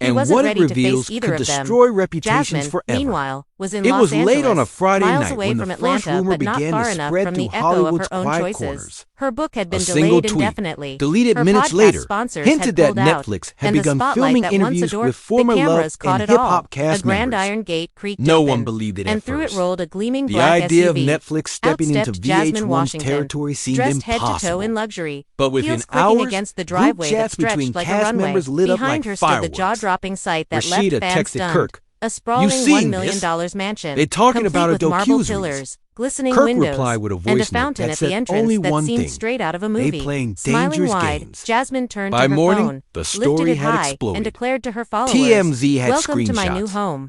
He and wasn't what it ready to face reveals either could of them. destroy reputations Jasmine, forever. meanwhile, was in It Los was Angeles, late on a Friday miles night away when from the first Atlanta, rumor but not began far to enough spread from through the echo of Hollywood's her own quiet choices. corners. Her book had A been single delayed tweet, indefinitely. deleted Her minutes podcast later, sponsors hinted had that pulled out, Netflix had and the begun spotlight filming that once interviews adored with the former Love cameras caught and it all. hip-hop cast A grand members. iron gate creaked No open, one believed it and at through it first. rolled a gleaming The black idea of SUV. Netflix stepping Out into stepped Jasmine VH1's Washington, territory seemed dressed head to toe impossible. in luxury, But within heels clicking hours, against the group driveway that chats between stretched like a cast runway. members lit up Behind like her stood the fireworks. jaw-dropping sight that Rashida left fans texted stunned. Kirk, A sprawling seen $1 million this? mansion, They talking complete about a with marble docuseries. pillars, glistening Kirk windows, replied with a and a voice note fountain that at the said entrance only that one seemed thing: straight out of a they movie. playing Smiling dangerous wide, games. Jasmine turned By to her morning, phone, the lifted story it had high, exploded. and declared to her followers, TMZ had "Welcome to my new screenshots. home."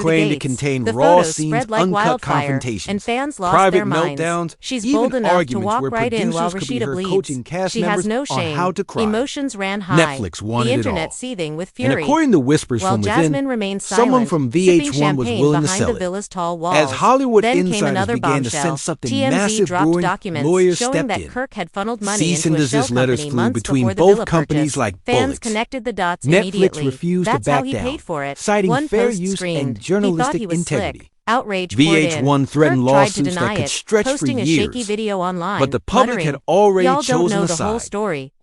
through claimed the it gates. contained The raw photos scenes, spread like uncut wildfire, confrontations, and fans lost private their minds. meltdowns, She's even bold enough to arguments walk where right in while producers could be Rashida heard bleeds. coaching cast She members has no on shame. how to cry. Emotions ran high. Netflix wanted the it internet all. seething with And fury. according to whispers While from Jasmine within, remained someone silent, from sipping VH1 was champagne willing to behind sell the it. villa's tall walls. As Hollywood Then came insiders another began to bombshell. sense something TMZ massive dropped brewing, documents lawyers showing stepped that in. Kirk had funneled money Cease into and a shell desist letters company flew months between before the both villa companies purchase. like Fans bullets. connected the dots Netflix immediately. refused That's to how back he down, paid for it. citing One fair post use screamed. and He thought journalistic he was integrity. slick. Outrage poured in. VH1 threatened Kirk tried to lawsuits deny that could it, stretch for posting a years. shaky video online, But the public muttering, had already "Y'all don't chosen know a the whole side. story."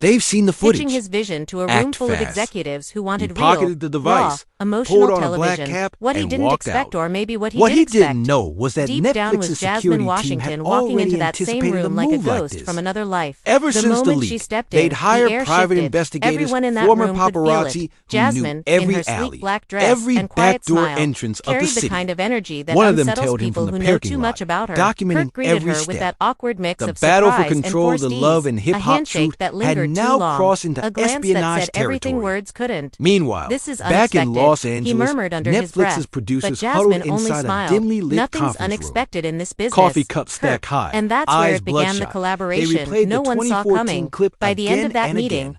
They've seen the footage. pitching his vision to a Act room full of fast. executives who He wanted pocketed real, the raw, device, emotional pulled on a black television. cap, What he and didn't walked expect, out. or maybe what he What did he expect. didn't know was that Deep down was Netflix's Jasmine security team Washington had walking already into that same anticipated a room like a move like ghost this. from another life. Ever The since the moment leak, she stepped they'd in, hire the air private shifted. investigators, Everyone in that former room could feel paparazzi it. who Jasmine, knew every in her alley, sleek black dress every and quiet backdoor smile, entrance of the carried the city. kind of energy that One of them unsettles tailed him people from who the know parking too lot, much about her. documenting Kirk greeted every her with step. that awkward mix The of battle for surprise and control, forced the love, ease, and a hip-hop handshake truth that had lingered too now long, crossed into a glance that espionage said everything territory. words couldn't. Meanwhile, This is back in unexpected, Los he Angeles, murmured under his breath, Netflix's but producers huddled Jasmine only inside a smiled. dimly lit Nothing's conference room. unexpected in this business. Coffee cup stacked Kirk. high, And that's where eyes it began the bloodshot. They collaboration replayed no the one saw 2014 coming. clip By the end again of that and meeting, again.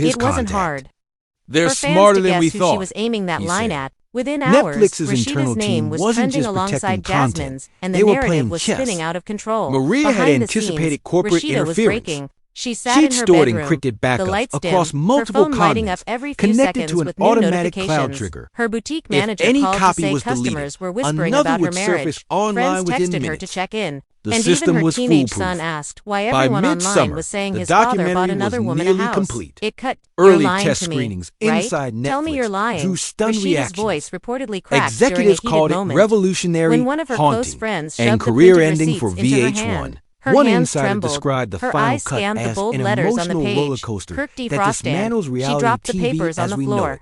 his It wasn't contact. hard. They're For fans smarter to than guess we who thought, she was aiming that he line said. at, within hours, Netflix's internal Rashida's name team was wasn't trending just alongside protecting content. Jasmine's, and the They were narrative playing was chess. spinning out of control. Maria had Behind the anticipated scenes, corporate Rashida was interference. breaking. She sat She'd in her stored bedroom, encrypted the backups lights across dim, multiple her phone lighting up continents, every few connected seconds to an with new automatic cloud notifications. trigger. Her boutique If manager any called to copy say was customers deleted, were whispering another about her would surface marriage. online Friends within texted her to minutes. check in. The And even system her was teenage foolproof. son asked why By everyone online midsummer, was saying the his father documentary bought was another woman a nearly house. complete. It cut. Early You're lying test to me, screenings right? inside Tell me Netflix you're lying. drew stunned Rashida's reactions. voice reportedly cracked Executives during a called heated it moment. revolutionary, When one of her close haunting, friends and shoved the career-ending printed for receipts into her VH1. hand, her One hands insider trembled. described the Her final eyes cut scanned the as bold an letters on the emotional page. roller coaster Kirk that defrosted. dismantles She reality dropped the TV papers on as the we know floor. it.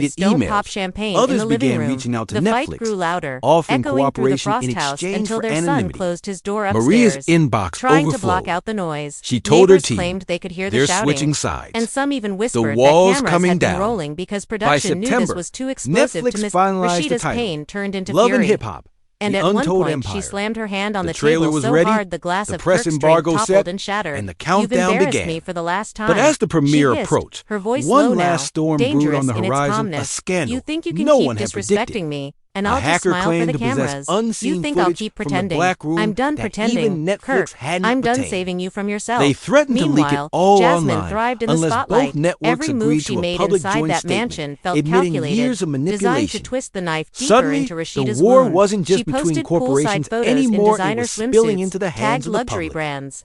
deleted "Don't emails. pop champagne Others in the living began room." reaching out to The Netflix, fight grew louder, offering echoing through the cooperation frost in house exchange until for their son anonymity. closed his door upstairs, Maria's inbox trying to block overflowed. out the noise. She told her Neighbors team claimed they could hear the they're shouting, switching sides. and some even whispered wall's that cameras coming had been down. rolling because By production knew this September, was too explosive Netflix to miss. finalized the Rashida's title, pain turned into Love fury. and Hip Hop, And The at one Untold point, Empire. she slammed her hand on the trailer table was so ready, hard the glass the of press Kirk's embargo drink set, toppled and shattered. and the countdown "You've embarrassed began. me for the last time." But as the premiere she hissed, approached, her voice one low last now, storm brewed dangerous on the in its horizon, a calmness. scandal "You think you can no keep one had disrespecting predicted. me, and A I'll just hacker smile for claimed the to possess cameras. unseen You think I'll footage keep from the pretending? black room I'm done that pretending. even Netflix Kirk, hadn't I'm done obtained. saving you from yourself." They threatened to leak it Meanwhile, all Jasmine online thrived in the unless spotlight. both networks Every move agreed she to a made public inside joint that statement, mansion felt admitting calculated, years of designed to manipulation. twist the knife deeper Suddenly, into Rashida's the war wound. wasn't just She between posted corporations poolside photos anymore, in it designer was spilling swimsuits, into the hands tagged of the luxury public. brands,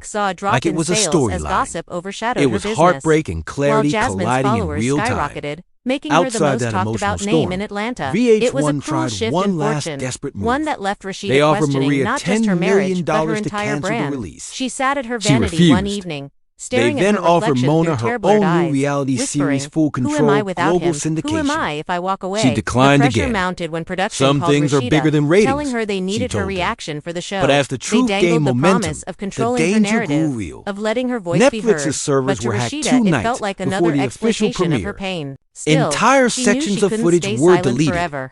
week saw a drop like it in was a sales as storyline. gossip overshadowed It her was business. heartbreak and clarity While Jasmine's colliding in followers real time. skyrocketed, making her the Outside most that talked emotional about name storm, in Atlanta. VH1 It was a cruel tried shift one in last fortune, desperate move. one that left Rashida They offered questioning Maria not just her $10 marriage million but her to entire cancel the brand. release. She sat at her She vanity one refused. evening, They staring then at her offered reflection Mona through her tear-blurred own eyes, new reality whispering, series, full "Who am I control, without global him? syndication. Who am I if I walk away?" She declined the pressure again. mounted when production Some called things are Rashida, bigger than ratings, telling her they she needed her told them. reaction for the show. But as the They truth dangled gained the momentum, promise of the controlling her danger narrative, grew real. of letting her voice be heard. Netflix's servers But to were hacked Rashida, 2 it nights felt like before another the official exploitation of her premiere. pain. Still, Entire she knew sections she of couldn't footage stay were silent deleted. forever.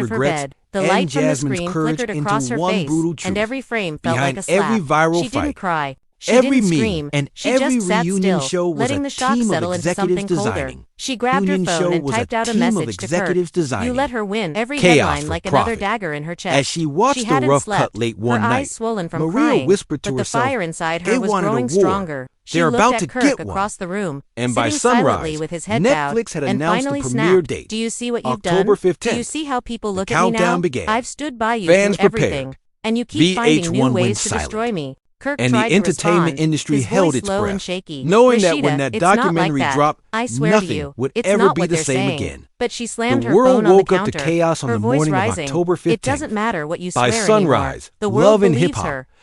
of her regrets bed. The and light from the Jasmine's screen courage flickered into across her one face, brutal truth. and every frame felt Behind like a slap. every viral She didn't fight, cry. She every didn't meme, scream. and She every just sat reunion still, show was letting a the shock team of settle into executives something colder. designing. She grabbed her Union phone show and was typed a out a team of message to Kirk. executives You designing. let her win. Every Chaos headline for like another profit. dagger in her chest. As she watched She the hadn't rough slept, cut late one her night, eyes swollen from Maria crying, whispered to but the herself, fire inside "They her was wanted a growing war. stronger. She They're looked about at to Kirk get one." across the room, And by sitting silently sunrise, with his head bowed, Netflix had and announced the finally premiere snapped. date, Do you see what you've October done? 15th. Do you see how people The look at me countdown now? began. I've stood by you Fans through prepared. everything, and you keep finding new VH1 ways went to silent. destroy me. Kirk And the tried to entertainment respond, industry his held voice its low breath, and shaky. knowing that Rashida, when that it's not documentary like that. dropped, I swear to nothing you, would it's ever not be what the they're same saying. again. But she slammed The her world phone on the woke up to counter, chaos on her the voice morning of rising. October 15th. It doesn't matter what you By swear sunrise, anymore. The world love and believes hip-hop her.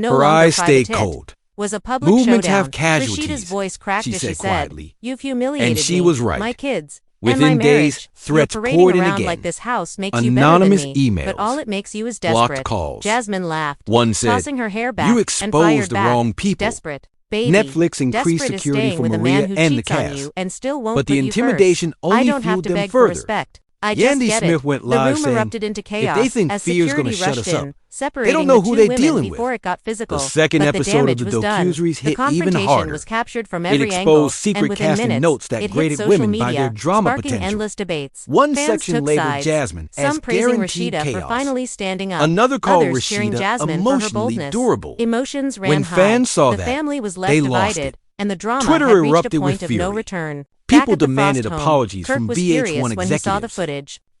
no Her longer eyes private stayed cold. Was a public Movements showdown. have casualties, Rashida's voice cracked she as said she said, quietly. "You've humiliated And she me, was right. my kids, Within and my marriage. days, threats You're parading poured in around again. like this house makes Anonymous you better than me, but emails. all it makes you is Blocked desperate." calls. Jasmine laughed, One said, tossing her hair back "You and exposed fired the back. wrong people." Desperate, baby. Netflix increased Desperate is security staying for with a Maria man who and the cheats on cast. you and still won't But the put you intimidation first. only I don't have fueled to them beg further. for respect. I just Yandy get Smith it. went The live room saying, erupted into chaos "If they think as fear's security gonna shut rushed us up, in, separating they don't know the who two they're women dealing with." before it got physical. The second but the episode of damage the was done. docuseries The hit even confrontation harder. was captured from It every angle, exposed secret and within casting minutes, notes that it hit graded social women media, by their drama sparking potential. endless debates. One Fans section took labeled sides, Jasmine as some praising guaranteed Rashida chaos. for finally standing up, Another called others cheering Rashida Jasmine for her emotionally boldness. durable. Emotions ran When high. fans saw the that, family was left they lost divided, it. and the drama Twitter had reached a erupted with point of no fury. return. People Back at the demanded Frost home, apologies Kirk from was VH1 furious when he saw the executives. footage.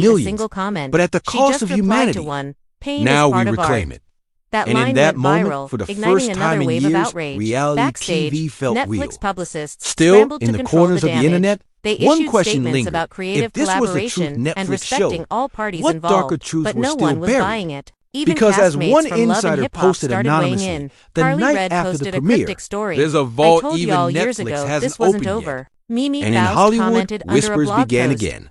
see millions, a single comment. but at the She cost just of replied humanity. to one. Pain Now is part we of reclaim art. it. That And line in that went moment, viral, for the igniting first another time in wave of years, outrage. reality Backstage, TV felt Netflix real. publicists Still, scrambled in to the control corners the of the damage. internet, They one issued question statements lingered. about creative If this was the truth collaboration and Netflix respecting showed, all parties what involved, darker truths but were no still one was buried? buying it. Even Because as castmates one from Love and insider Hip Hop posted started weighing anonymously, in. the Carly night Red after the posted a premiere, cryptic story. there's a I vault told even y'all years Netflix ago hasn't this wasn't opened yet. over. Mimi And in Faust Hollywood, commented under a whispers blog began post. again.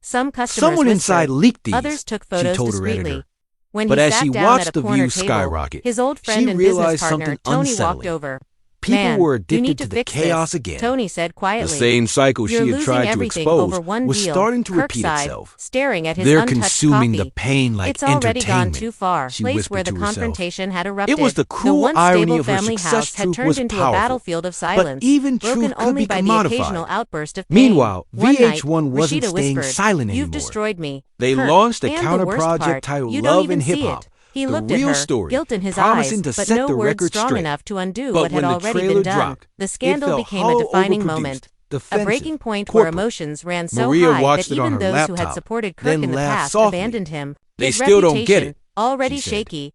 Some customers Someone whispered, inside leaked these, others took she photos told her discreetly. editor. When But he as sat she down watched at a the corner views table, skyrocket, his old friend she and business realized partner, something Tony, unsettling. walked over. People Man, were you addicted need to the fix chaos this, again. Tony said quietly. The same cycle You're she had losing tried to everything expose over one was deal. starting to Kirk repeat sighed, itself. staring at his They're untouched consuming coffee. the pain like It's already gone entertainment, too far. she Place whispered where the to herself. confrontation had erupted. It was the cruel once irony stable of her family success house had truth turned was into powerful, a battlefield of but silence, even broken truth could only be by the commodified. occasional outburst of pain. Meanwhile, One night, VH1 wasn't Rashida staying whispered, silent "You've anymore. destroyed me, They Kirk, launched a and the counter worst project part, titled you don't Love even and Hip see Hop. it." He The looked at real her, story, guilt in his promising eyes, to but set no the words record strong straight. enough to undo But what had when the already trailer been done. dropped, The it scandal felt became a hollow, defining overproduced, moment. A defensive, breaking point corporate. where emotions ran so Maria high watched that it on even her those who had laptop, supported Kirk then in the laughed past softly. abandoned him. They His still don't get reputation, it, already she said. shaky,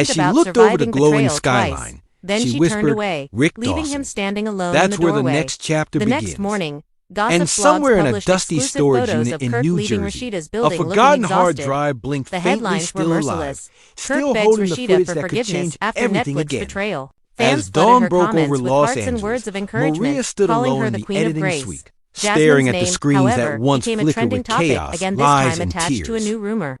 As she about looked over the surviving glowing betrayal twice. skyline, Then she she whispered, turned away, "Rick leaving Dawson." him standing alone in That's the where the doorway. next chapter The begins. next morning, Gossip And Blogs somewhere in a published dusty exclusive storage photos unit of in Kirk New leaving Jersey, Rashida's a building forgotten looking hard exhausted. drive blinked The faintly headlines were still alive, merciless. still Kirk begs holding the Rashida footage for that could forgiveness change after everything Netflix again. betrayal. As Fans flooded dawn her broke comments over with Los hearts and Angeles, words of encouragement, Maria stood calling alone her in the the Queen of editing Grace. suite, Jasmine's staring at the name, screens however, that once became a flickered trending with topic chaos, again, this lies, time and attached to a tears. new rumor.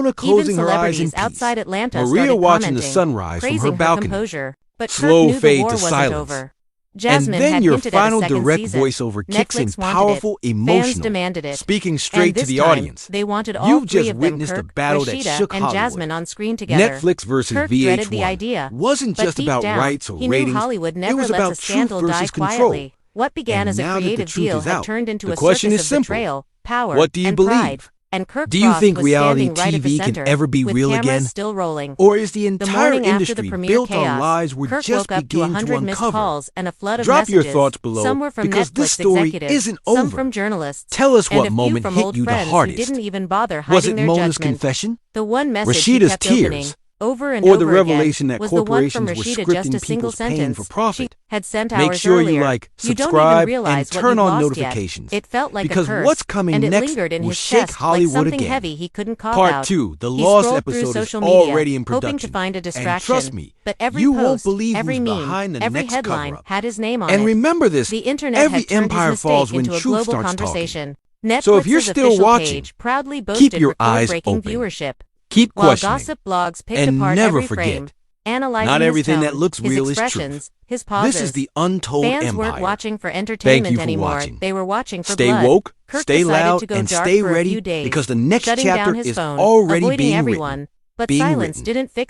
Mona Even closing her eyes in celebrities peace. outside Atlanta Maria started watching the commenting, sunrise from praising her balcony. composure. But Slow Kirk knew fade the war to wasn't silence. over. Jasmine And then had your hinted at a final second direct season. voiceover kicks in Netflix wanted powerful, it. Fans emotional, demanded it. speaking straight And to this the time, audience. they wanted all You've three just of them, witnessed a Kirk, battle that Rashida, shook and Hollywood. Jasmine on screen together. Netflix versus Kirk dreaded the VH1 idea. wasn't But just deep about down, rights or he knew ratings. Hollywood It never was lets about a scandal truth die versus control. quietly. What began And as a now that the creative truth deal is had out, turned into the a question circus is of simple. betrayal, power, What do you and believe? pride. and Kirk Do you Frost think was reality standing right at the TV center, can ever be with real cameras again? still rolling. Or is the The entire morning after the industry premiere built chaos, on lies we're Kirk just woke up to beginning to 100 missed uncover? calls and a flood of Drop your messages. thoughts below, Some were from because Netflix this story executives, isn't some over. from journalists, Tell us and what a few moment from hit old you the friends who hardest. didn't even bother Was hiding it their Mona's judgment. confession? The one message Rashida's he kept tears? opening over and Or over the revelation again that was the one from corporations were Rashida, just scripting a single people's pain sentence for profit? she had sent Make hours sure earlier. you like, You don't even subscribe, realize and what turn you've on lost notifications. Yet. It felt like because a curse, what's coming and it next lingered in will his shake chest Hollywood like something again. heavy he couldn't cop Part out. 2, the He Lost scrolled through episode is social media, already in hoping production. to find a And distraction. trust me, But every you post, won't believe every who's meme, behind the every next headline cover-up. had his name on And it. remember this, The internet every had turned empire his falls mistake when into a truth global starts conversation. talking. So if you're Netflix's still official watching, page proudly keep boasted your eyes record-breaking open. viewership. Keep While questioning. gossip blogs picked And apart never every frame, forget, analyzing not his everything tone, that looks his real is expressions, truth. his pauses. This is the untold Fans empire. weren't watching for Thank entertainment you for anymore. watching. They were watching for Stay blood. woke, Kirk stay decided loud, to go and dark stay for a ready, few days, because the next shutting chapter down his is phone, already avoiding being everyone. written. But being silence written. didn't fix